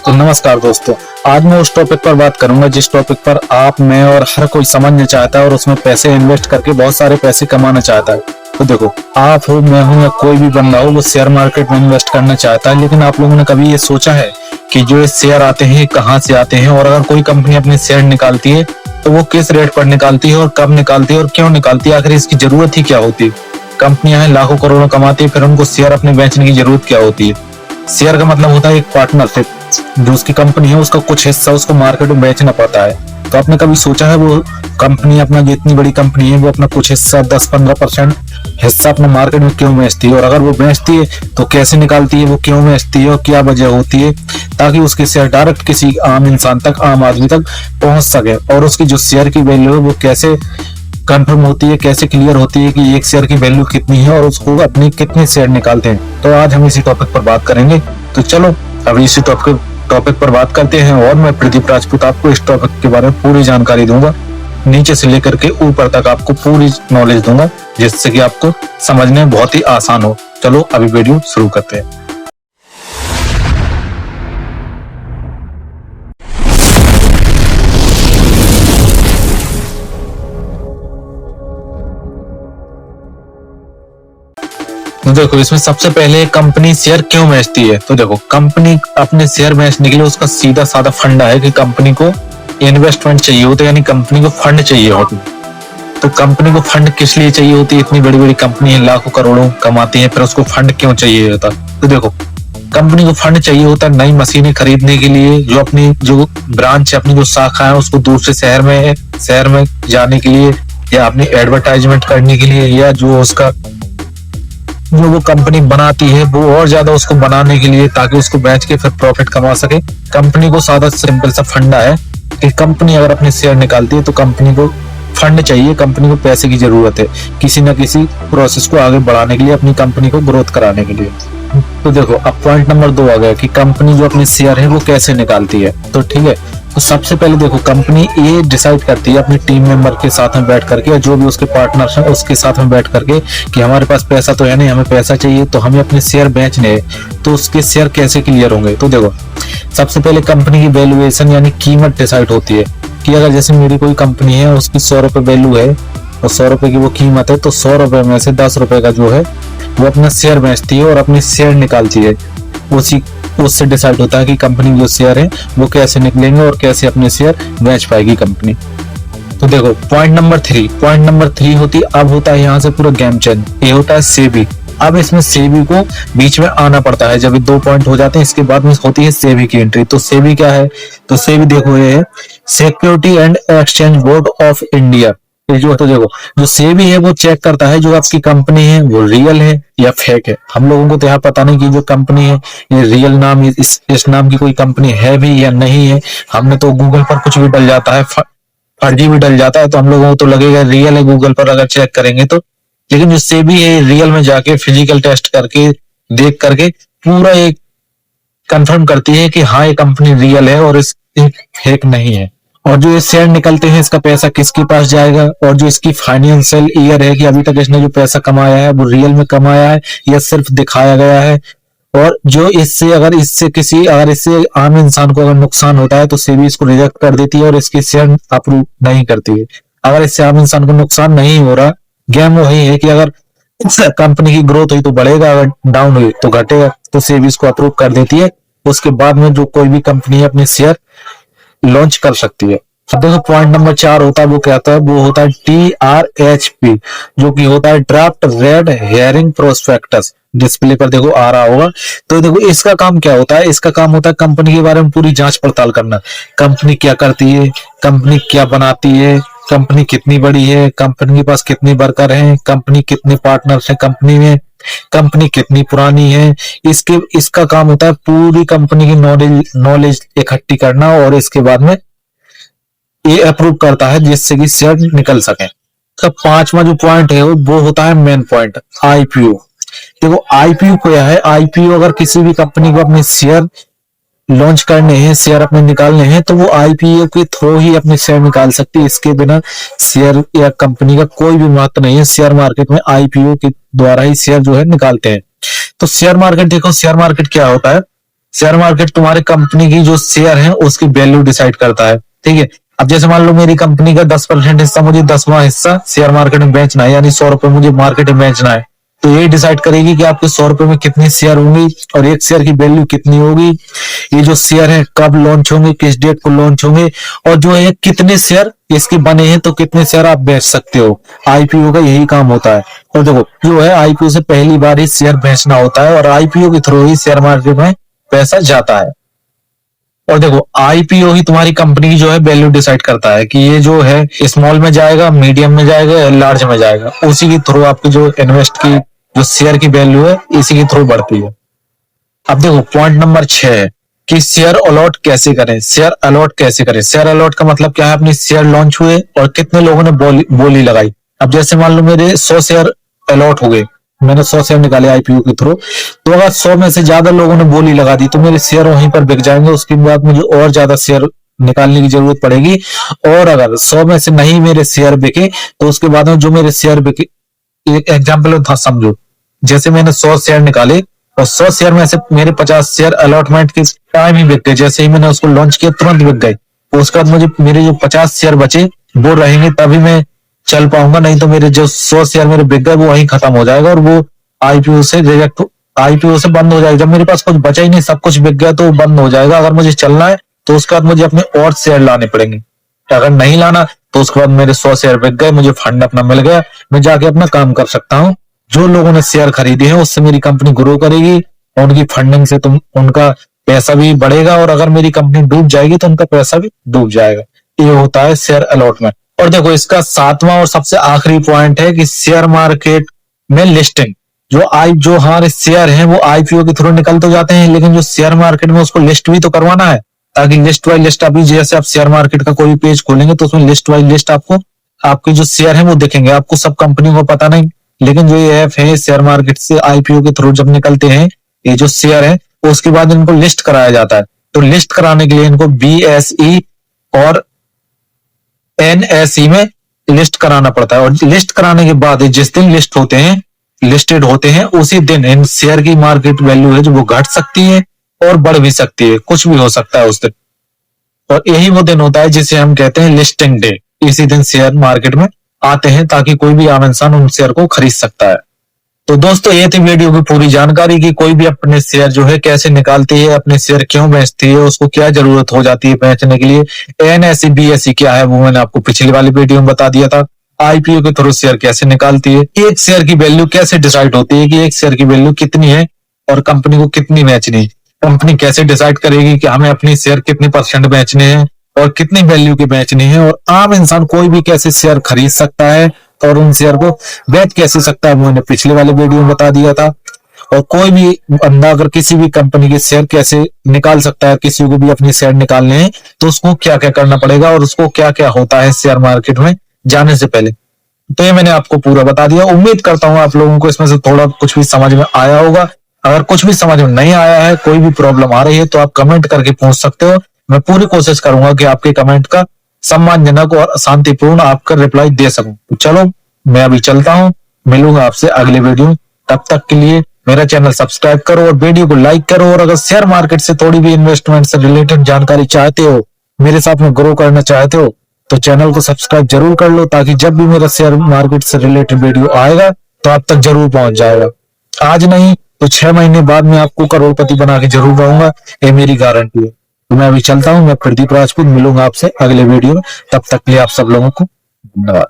तो नमस्कार दोस्तों, आज मैं उस टॉपिक पर बात करूंगा जिस टॉपिक पर आप, मैं और हर कोई समझना चाहता है और उसमें पैसे इन्वेस्ट करके बहुत सारे पैसे कमाना चाहता है। तो देखो, आप हो, मैं हूं या कोई भी बंदा हो, वो शेयर मार्केट में इन्वेस्ट करना चाहता है। लेकिन आप लोगों ने कभी ये सोचा है कि जो ये शेयर आते हैं कहाँ से आते हैं, और अगर कोई कंपनी अपने शेयर निकालती है तो वो किस रेट पर निकालती है और कब निकालती है और क्यों निकालती है, आखिर इसकी जरूरत ही क्या होती है। कंपनियां हैं लाखों करोड़ों कमाती है, फिर उनको शेयर अपने बेचने की जरूरत क्या होती है। शेयर का मतलब होता है एक पार्टनरशिप, जो उसकी कंपनी है उसका कुछ हिस्सा उसको मार्केट में बेचना पड़ता है। तो आपने कभी सोचा है वो कंपनी, अपना जो इतनी बड़ी कंपनी है, वो अपना कुछ हिस्सा 10-15% हिस्सा अपने मार्केट में क्यों बेचती है, और अगर वो बेचती है तो कैसे निकालती है, वो क्यों बेचती है और क्या वजह होती है, ताकि उसके शेयर डायरेक्ट किसी आम इंसान तक, आम आदमी तक पहुंच सके। और उसकी जो शेयर की वैल्यू है वो कैसे कंफर्म होती है, कैसे क्लियर होती है कि एक शेयर की वैल्यू कितनी है और उसको अपने कितने शेयर निकालते हैं। तो आज हम इसी टॉपिक पर बात करेंगे। तो चलो अभी इसी टॉपिक पर बात करते हैं, और मैं प्रदीप राजपूत आपको इस टॉपिक के बारे में पूरी जानकारी दूंगा, नीचे से लेकर के ऊपर तक आपको पूरी नॉलेज दूंगा, जिससे कि आपको समझने में बहुत ही आसान हो। चलो अभी वीडियो शुरू करते हैं। तो देखो, इसमें सबसे पहले कंपनी शेयर क्यों बेचती है। तो देखो, कंपनी अपने शेयर बेचने के लिए उसका सीधा साधा फंडा है कि कंपनी को इन्वेस्टमेंट चाहिए होता है, यानी कंपनी को फंड चाहिए होती है। तो कंपनी को फंड किस लिए चाहिए होती है, इतनी बड़ी बड़ी कंपनी है, लाखों करोड़ों कमाती है, फिर उसको फंड क्यों चाहिए होता। तो देखो, कंपनी को फंड चाहिए होता है नई मशीनें खरीदने के लिए, जो अपनी जो ब्रांच है, अपनी जो शाखा है, उसको दूसरे शहर में जाने के लिए, या अपनी एडवर्टाइजमेंट करने के लिए, या जो उसका जो वो कंपनी बनाती है वो और ज्यादा उसको बनाने के लिए, ताकि उसको बेच के फिर प्रॉफिट कमा सके। कंपनी को सादा सिंपल सा फंडा है कि कंपनी अगर अपने शेयर निकालती है तो कंपनी को फंड चाहिए, कंपनी को पैसे की जरूरत है किसी ना किसी प्रोसेस को आगे बढ़ाने के लिए, अपनी कंपनी को ग्रोथ कराने के लिए। तो देखो, अब पॉइंट नंबर 2 आ गया कि कंपनी जो अपने शेयर है वो कैसे निकालती है। तो ठीक है, तो सबसे पहले देखो, कंपनी ये डिसाइड करती है अपनी टीम मेंबर के साथ में बैठ करके, या जो भी उसके पार्टनर्स हैं उसके साथ में बैठ करके, कि हमारे पास पैसा तो है नहीं, हमें पैसा चाहिए, तो हमें अपने शेयर बेचने हैं, तो उसके शेयर कैसे क्लियर होंगे। तो देखो, सबसे पहले कंपनी की वैल्यूएशन यानी कीमत डिसाइड होती है कि अगर जैसे मेरी कोई कंपनी है, उसकी 100 रुपए वैल्यू है और 100 रुपए की वो कीमत है, तो 100 रुपए में से 10 रुपए का जो है वो अपना शेयर बेचती है और अपने शेयर निकालती है। उससे डिसाइड होता है कि कंपनी जो शेयर है वो कैसे निकलेंगे और कैसे अपने शेयर बेच पाएगी कंपनी। तो देखो, पॉइंट नंबर 3 होती, अब होता है यहाँ से पूरा गेम चेंज, ये होता है सेबी। अब इसमें सेबी को बीच में आना पड़ता है, जब 2 पॉइंट हो जाते हैं इसके बाद में होती है सेबी की एंट्री। तो सेबी क्या है, तो सेबी देखो ये है security and exchange board of India. तो देखो, जो सेबी है वो चेक करता है जो आपकी कंपनी है वो रियल है या फेक है। हम लोगों को तो यहाँ पता नहीं कि जो कंपनी है ये रियल नाम, इस नाम की कोई कंपनी है भी या नहीं है। हमने तो गूगल पर कुछ भी डल जाता है, फर्जी भी डल जाता है, तो हम लोगों को तो लगेगा रियल है गूगल पर अगर चेक करेंगे तो। लेकिन जो सेबी है रियल में जाके फिजिकल टेस्ट करके, देख करके पूरा एक कंफर्म करती है कि हाँ ये कंपनी रियल है और इस फेक नहीं है। और जो ये शेयर निकलते हैं इसका पैसा किसके पास जाएगा, और जो इसकी फाइनेंशियल ईयर है कि अभी तक इसने जो पैसा कमाया है वो रियल में कमाया है या सिर्फ दिखाया गया है। और जो अगर इससे आम इंसान को अगर नुकसान होता है तो सेबी इसको रिजेक्ट कर देती है और इसके शेयर अप्रूव नहीं करती है। अगर इससे आम इंसान को नुकसान नहीं हो रहा, गेम वही है कि अगर कंपनी की ग्रोथ हुई तो बढ़ेगा, अगर डाउन हुई तो घटेगा, तो सेबी इसको अप्रूव कर देती है। उसके बाद में जो कोई भी कंपनी अपने शेयर लॉन्च कर सकती है। अब देखो, पॉइंट नंबर 4 होता है, वो क्या होता है, वो होता है DRHP, जो कि होता है draft red hearing prospectus. Display पर देखो आ रहा होगा। तो देखो, इसका काम क्या होता है, इसका काम होता है कंपनी के बारे में पूरी जांच पड़ताल करना। कंपनी क्या करती है, कंपनी क्या बनाती है, कंपनी कितनी बड़ी है, कंपनी के पास कितने वर्कर हैं, कंपनी कितने पार्टनर्स हैं कंपनी में, कंपनी कितनी पुरानी है। इसका काम होता है पूरी कंपनी की नॉलेज इकट्ठी करना, और इसके बाद में ये अप्रूव करता है जिससे कि शेयर निकल सके। तो 5वां जो पॉइंट है वो होता है मेन पॉइंट, IPO। देखो, IPO क्या है, IPO अगर किसी भी कंपनी को अपने शेयर लॉन्च करने हैं, शेयर अपने निकालने हैं, तो वो IPO के थ्रू ही अपने शेयर निकाल सकती है। इसके बिना शेयर या कंपनी का कोई भी महत्व नहीं है। शेयर मार्केट में IPO के द्वारा ही शेयर जो है निकालते हैं। तो शेयर मार्केट देखो, शेयर मार्केट क्या होता है, शेयर मार्केट तुम्हारे कंपनी की जो शेयर है उसकी वैल्यू डिसाइड करता है, ठीक है। अब जैसे मान लो मेरी कंपनी का 10% हिस्सा, मुझे 10वां हिस्सा शेयर मार्केट में बेचना है, यानी 100 रुपए मुझे मार्केट में बेचना है, तो ये डिसाइड करेगी कि आपके 100 रुपए में कितने शेयर होंगे और एक शेयर की वैल्यू कितनी होगी। ये जो शेयर है कब लॉन्च होंगे, किस डेट को लॉन्च होंगे, और जो है कितने शेयर इसके बने हैं, तो कितने शेयर आप बेच सकते हो। आईपीओ का यही काम होता है। और देखो जो है आईपीओ से पहली बार ही शेयर बेचना होता है और आईपीओ के थ्रू ही शेयर मार्केट में पैसा जाता है। और देखो आईपीओ ही तुम्हारी कंपनी की जो है वैल्यू डिसाइड करता है कि ये जो है स्मॉल में जाएगा, मीडियम में जाएगा या लार्ज में जाएगा। उसी के थ्रू आपकी जो इन्वेस्ट की जो शेयर की वैल्यू है इसी के थ्रू बढ़ती है। अब देखो पॉइंट नंबर 6 है कि शेयर अलॉट कैसे करें। शेयर अलॉट कैसे करें, शेयर अलॉट का मतलब क्या है, अपनी शेयर लॉन्च हुए और कितने लोगों ने बोली लगाई। अब जैसे मान लो मेरे 100 शेयर अलॉट हो गए, मैंने 100 शेयर निकाले आईपीओ के थ्रू, तो अगर 100 में से ज्यादा लोगों ने बोली लगा दी तो मेरे शेयर वहीं पर बिक जाएंगे। उसके बाद मुझे और ज्यादा शेयर निकालने की जरूरत पड़ेगी। और अगर 100 में से नहीं मेरे शेयर बिके तो उसके बाद में जो मेरे शेयर बिके, एक एग्जाम्पल था समझो, जैसे मैंने 100 शेयर निकाले और 100 शेयर में से मेरे 50 शेयर अलॉटमेंट के टाइम ही बिक गए, जैसे ही मैंने उसको लॉन्च किया तुरंत बिक गए। तो उसके बाद मुझे मेरे जो 50 शेयर बचे वो रहेंगे तभी मैं चल पाऊंगा, नहीं तो मेरे जो 100 शेयर मेरे बिक गए वो वहीं खत्म हो जाएगा और वो आईपीओ से रिजेक्ट, आईपीओ से बंद हो जाएगा। जब मेरे पास कुछ बचा ही नहीं, सब कुछ बिक गया, तो वो बंद हो जाएगा। अगर मुझे चलना है तो उसके बाद मुझे अपने और शेयर लाने पड़ेंगे। अगर नहीं लाना तो उसके बाद मेरे 100 शेयर बिक गए, मुझे फंड अपना मिल गया, मैं जाके अपना काम कर सकता हूँ। जो लोगों ने शेयर खरीदे हैं उससे मेरी कंपनी ग्रो करेगी, उनकी फंडिंग से तुम उनका पैसा भी बढ़ेगा, और अगर मेरी कंपनी डूब जाएगी तो उनका पैसा भी डूब जाएगा। ये होता है शेयर अलॉटमेंट। और देखो इसका 7वां और सबसे आखिरी पॉइंट है कि शेयर मार्केट में लिस्टिंग। जो हमारे शेयर हैं वो आईपीओ के थ्रू निकल तो जाते हैं, लेकिन जो शेयर मार्केट में उसको लिस्ट भी तो करवाना है, ताकि लिस्ट बाय लिस्ट, अभी जैसे आप शेयर मार्केट का कोई पेज खोलेंगे तो उसमें लिस्ट बाय लिस्ट आपको आपके जो शेयर है वो दिखेंगे। आपको सब कंपनियों को पता नहीं, लेकिन जो ये ऐप है शेयर मार्केट से आईपीओ के थ्रू जब निकलते हैं ये जो शेयर है, उसके बाद इनको लिस्ट कराया जाता है। तो लिस्ट कराने के लिए इनको बीएसई और एनएसई में लिस्ट कराना पड़ता है। और लिस्ट कराने के बाद जिस दिन लिस्टेड होते हैं उसी दिन इन शेयर की मार्केट वैल्यू है जो वो घट सकती है और बढ़ भी सकती है, कुछ भी हो सकता है उस दिन। और यही वो दिन होता है जिसे हम कहते हैं लिस्टिंग डे। इसी दिन शेयर मार्केट में आते हैं ताकि कोई भी आम इंसान उन शेयर को खरीद सकता है। तो दोस्तों ये थी वीडियो की पूरी जानकारी कि कोई भी अपने शेयर जो है कैसे निकालती है, अपने शेयर क्यों बेचती है, उसको क्या जरूरत हो जाती है बेचने के लिए। एनएसई बीएसई क्या है वो मैंने आपको पिछली वाली वीडियो में बता दिया था। आईपीओ के थ्रू शेयर कैसे निकालती है, एक शेयर की वैल्यू कैसे डिसाइड होती है कि एक शेयर की वैल्यू कितनी है और कंपनी को कितनी बेचनी है। कंपनी कैसे डिसाइड करेगी कि हमें अपनी शेयर कितने % बेचने हैं और कितनी वैल्यू के बेचने हैं, और आम इंसान कोई भी कैसे शेयर खरीद सकता है और उन शेयर को बेच कैसे सकता है, मैंने पिछले वाले वीडियो में बता दिया था। और कोई भी बंदा अगर किसी भी कंपनी के शेयर कैसे निकाल सकता है, किसी को भी अपनी शेयर निकालने हैं तो उसको क्या क्या करना पड़ेगा और उसको क्या क्या होता है शेयर मार्केट में जाने से पहले, तो ये मैंने आपको पूरा बता दिया। उम्मीद करता हूँ आप लोगों को इसमें से थोड़ा कुछ भी समझ में आया होगा। अगर कुछ भी समझ में नहीं आया है, कोई भी प्रॉब्लम आ रही है, तो आप कमेंट करके पूछ सकते हो। मैं पूरी कोशिश करूंगा कि आपके कमेंट का सम्मानजनक और शांतिपूर्ण आपका रिप्लाई दे सकूं। तो चलो मैं अभी चलता हूं, मिलूंगा आपसे अगले वीडियो। तब तक के लिए मेरा चैनल सब्सक्राइब करो और वीडियो को लाइक करो। और अगर शेयर मार्केट से थोड़ी भी इन्वेस्टमेंट से रिलेटेड जानकारी चाहते हो, मेरे साथ में ग्रो करना चाहते हो, तो चैनल को सब्सक्राइब जरूर कर लो, ताकि जब भी मेरा शेयर मार्केट से रिलेटेड वीडियो आएगा तो आप तक जरूर पहुंच जाएगा। आज नहीं तो 6 महीने बाद मैं आपको करोड़पति बना के जरूर रहूंगा, ये मेरी गारंटी है। तो मैं अभी चलता हूं, मैं प्रदीप राजपूत, मिलूंगा आपसे अगले वीडियो में। तब तक के लिए आप सब लोगों को धन्यवाद।